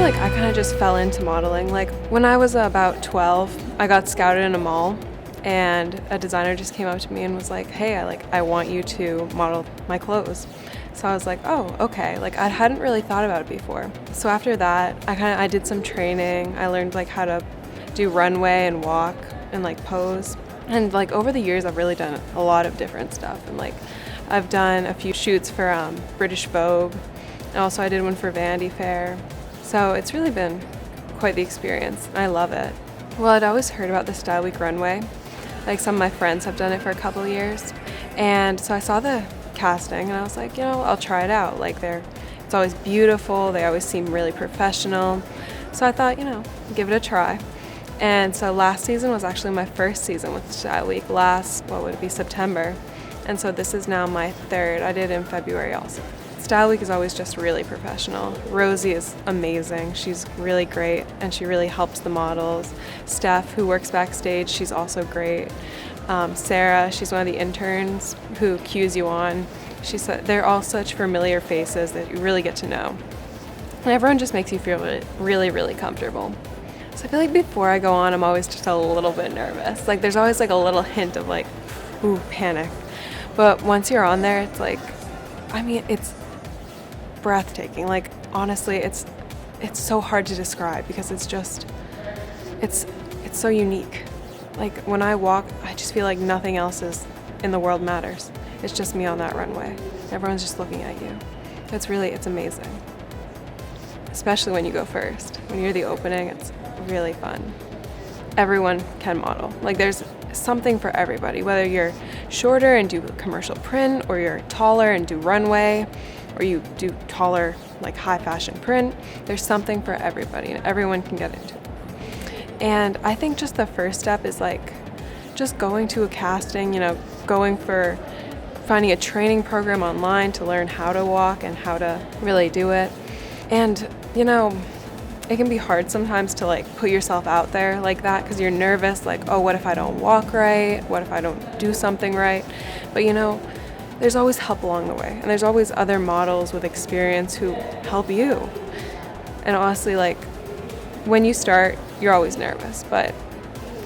like I kind of just fell into modeling. Like when I was about 12, I got scouted in a mall and a designer just came up to me and was like, "Hey, I want you to model my clothes." So I was like, "Oh, okay." Like I hadn't really thought about it before. So after that, I did some training. I learned like how to do runway and walk and like pose. And like over the years, I've really done a lot of different stuff. And like I've done a few shoots for British Vogue. And also I did one for Vanity Fair. So it's really been quite the experience. I love it. Well, I'd always heard about the Style Week runway. Like some of my friends have done it for a couple of years. And so I saw the casting and I was like, I'll try it out. Like it's always beautiful. They always seem really professional. So I thought, give it a try. And so last season was actually my first season with Style Week, September. And so this is now my third. I did in February also. Style Week is always just really professional. Rosie is amazing. She's really great and she really helps the models. Steph, who works backstage, she's also great. Sarah, she's one of the interns who cues you on. They're all such familiar faces that you really get to know. And everyone just makes you feel really, really comfortable. So I feel like before I go on, I'm always just a little bit nervous. Like there's always like a little hint of like, ooh, panic. But once you're on there, it's like, it's breathtaking. Like honestly, it's so hard to describe because it's so unique. Like when I walk, I just feel like nothing else in the world matters. It's just me on that runway. Everyone's just looking at you. It's amazing. Especially when you go first. When you're the opening, it's really fun. Everyone can model. Like there's something for everybody, whether you're shorter and do commercial print or you're taller and do runway or you do taller like high fashion print. There's something for everybody and everyone can get into it. And I think just the first step is like just going to a casting, finding a training program online to learn how to walk and how to really do it. And it can be hard sometimes to like put yourself out there like that because you're nervous, like, oh, what if I don't walk right? What if I don't do something right? But there's always help along the way, and there's always other models with experience who help you. And honestly, like when you start, you're always nervous, but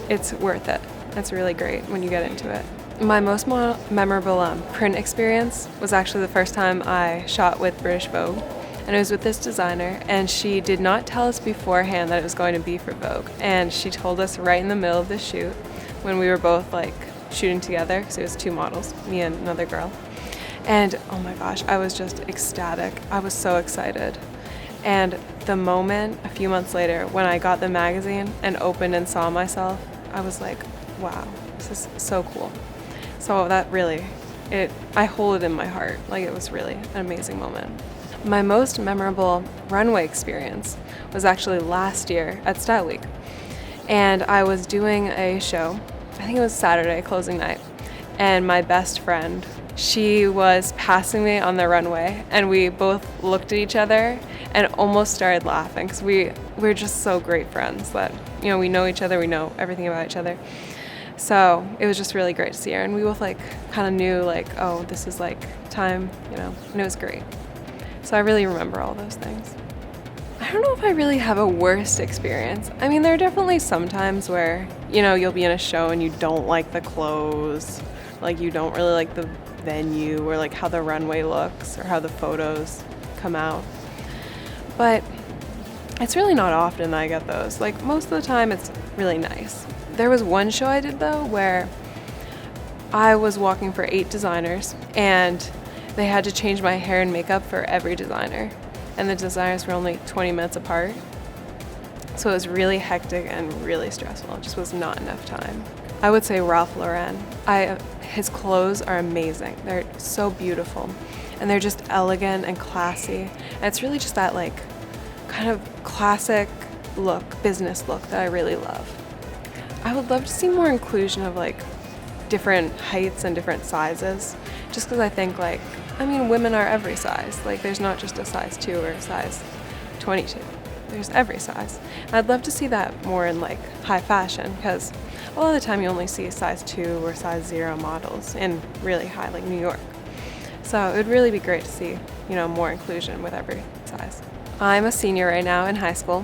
it's worth it. It's really great when you get into it. My most memorable print experience was actually the first time I shot with British Vogue. And it was with this designer, and she did not tell us beforehand that it was going to be for Vogue. And she told us right in the middle of the shoot when we were both like shooting together, because it was two models, me and another girl. And oh my gosh, I was just ecstatic. I was so excited. And the moment, a few months later, when I got the magazine and opened and saw myself, I was like, wow, this is so cool. So that really, I hold it in my heart. Like it was really an amazing moment. My most memorable runway experience was actually last year at Style Week. And I was doing a show, I think it was Saturday, closing night. And my best friend, she was passing me on the runway and we both looked at each other and almost started laughing because we're just so great friends that, we know each other, we know everything about each other. So it was just really great to see her. And we both like kind of knew like, oh, this is like time, and it was great. So I really remember all those things. I don't know if I really have a worst experience. There are definitely some times where, you'll be in a show and you don't like the clothes, like you don't really like the venue or like how the runway looks or how the photos come out. But it's really not often that I get those. Like most of the time it's really nice. There was one show I did though where I was walking for 8 designers and they had to change my hair and makeup for every designer. And the designers were only 20 minutes apart. So it was really hectic and really stressful. It just was not enough time. I would say Ralph Lauren. His clothes are amazing. They're so beautiful. And they're just elegant and classy. And it's really just that like kind of classic look, business look that I really love. I would love to see more inclusion of like different heights and different sizes. Just because I think women are every size. Like there's not just a size 2 or a size 22. There's every size. And I'd love to see that more in like high fashion because a lot of the time you only see size 2 or size 0 models in really high, like New York. So it would really be great to see, more inclusion with every size. I'm a senior right now in high school,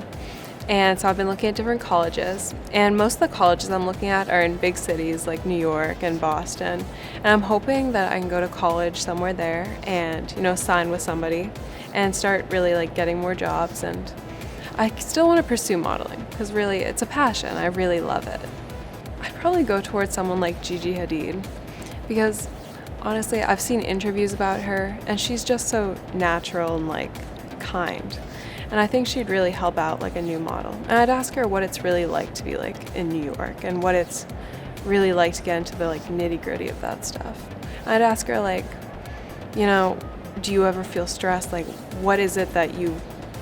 and so I've been looking at different colleges, and most of the colleges I'm looking at are in big cities like New York and Boston, and I'm hoping that I can go to college somewhere there and, sign with somebody and start really like getting more jobs. And I still want to pursue modeling because really it's a passion. I really love it. I'd probably go towards someone like Gigi Hadid because honestly, I've seen interviews about her and she's just so natural and like kind. And I think she'd really help out like a new model. And I'd ask her what it's really like to be like in New York and what it's really like to get into the like nitty-gritty of that stuff. I'd ask her like, do you ever feel stressed? Like what is it that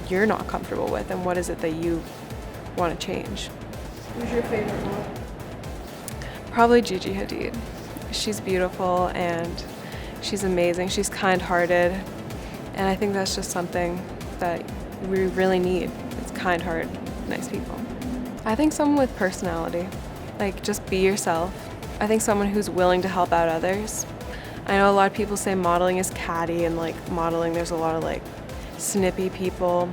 you're not comfortable with and what is it that you want to change? Who's your favorite model? Probably Gigi Hadid. She's beautiful and she's amazing. She's kind-hearted. And I think that's just something that we really need. It's kind-hearted, nice people. I think someone with personality, like just be yourself. I think someone who's willing to help out others. I know a lot of people say modeling is catty and like modeling there's a lot of like snippy people.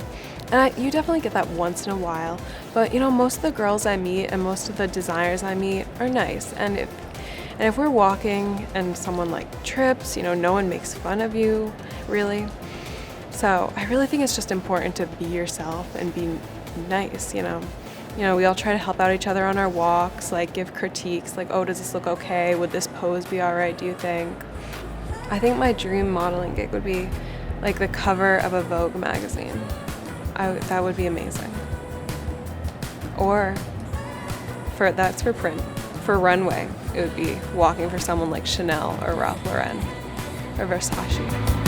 And you definitely get that once in a while. But most of the girls I meet and most of the designers I meet are nice. And if we're walking and someone like trips, no one makes fun of you, really. So I really think it's just important to be yourself and be nice, we all try to help out each other on our walks, like give critiques, like, oh, does this look okay? Would this pose be all right, do you think? I think my dream modeling gig would be like the cover of a Vogue magazine. That would be amazing. Or that's for print. For Runway, it would be walking for someone like Chanel or Ralph Lauren or Versace.